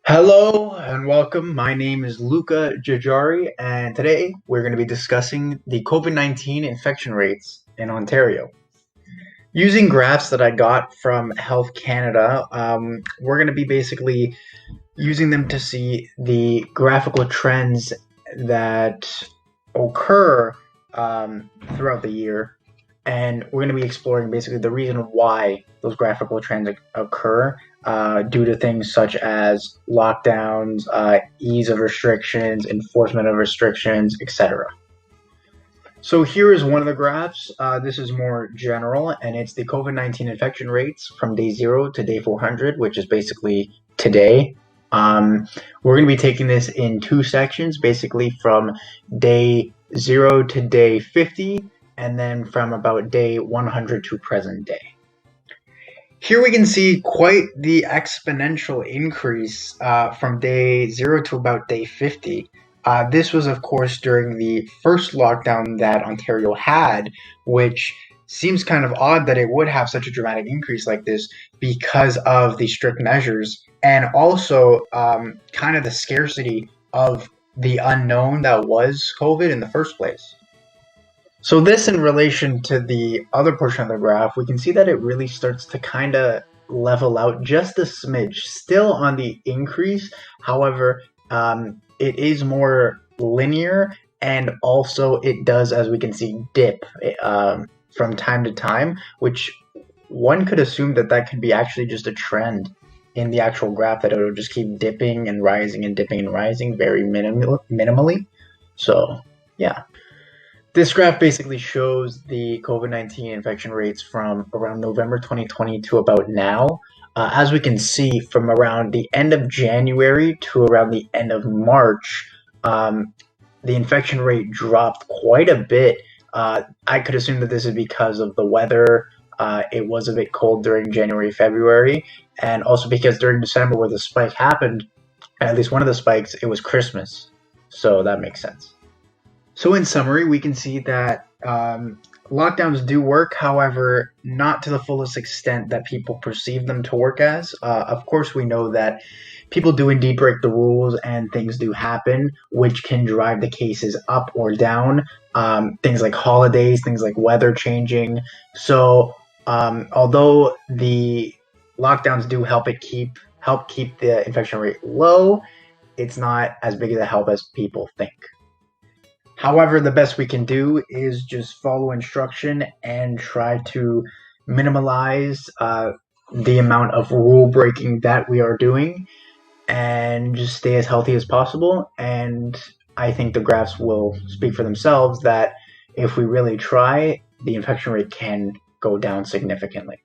Hello and welcome. My name is Luca Jajari, and today we're going to be discussing the COVID-19 infection rates in Ontario. Using graphs that I got from Health Canada, we're going to be basically using them to see the graphical trends that occur throughout the year, and we're going to be exploring basically the reason why those graphical trends occur due to things such as lockdowns, ease of restrictions, enforcement of restrictions, etc. So here is one of the graphs. This is more general, and it's the COVID-19 infection rates from day 0 to day 400, which is basically today. We're going to be taking this in two sections, basically from day 0 to day 50, and then from about day 100 to present day. Here we can see quite the exponential increase from day 0 to about day 50. This was, of course, during the first lockdown that Ontario had, which seems kind of odd that it would have such a dramatic increase like this because of the strict measures and also kind of the scarcity of the unknown that was COVID in the first place. So this in relation to the other portion of the graph, we can see that it really starts to kind of level out just a smidge, still on the increase. However, it is more linear, and also it does, as we can see, dip from time to time, which one could assume that that could be actually just a trend in the actual graph, that it'll just keep dipping and rising and dipping and rising very minimally. So, yeah. This graph basically shows the COVID-19 infection rates from around November 2020 to about now. As we can see, from around the end of January to around the end of March, the infection rate dropped quite a bit. I could assume that this is because of the weather. It was a bit cold during January, February, and also because during December where the spike happened, at least one of the spikes, it was Christmas. So that makes sense. So in summary, we can see that lockdowns do work, however, not to the fullest extent that people perceive them to work as. Of course, we know that people do indeed break the rules and things do happen, which can drive the cases up or down. Things like holidays, things like weather changing. So although the lockdowns do help keep the infection rate low, it's not as big of a help as people think. However, the best we can do is just follow instruction and try to minimize the amount of rule breaking that we are doing and just stay as healthy as possible. And I think the graphs will speak for themselves that if we really try, the infection rate can go down significantly.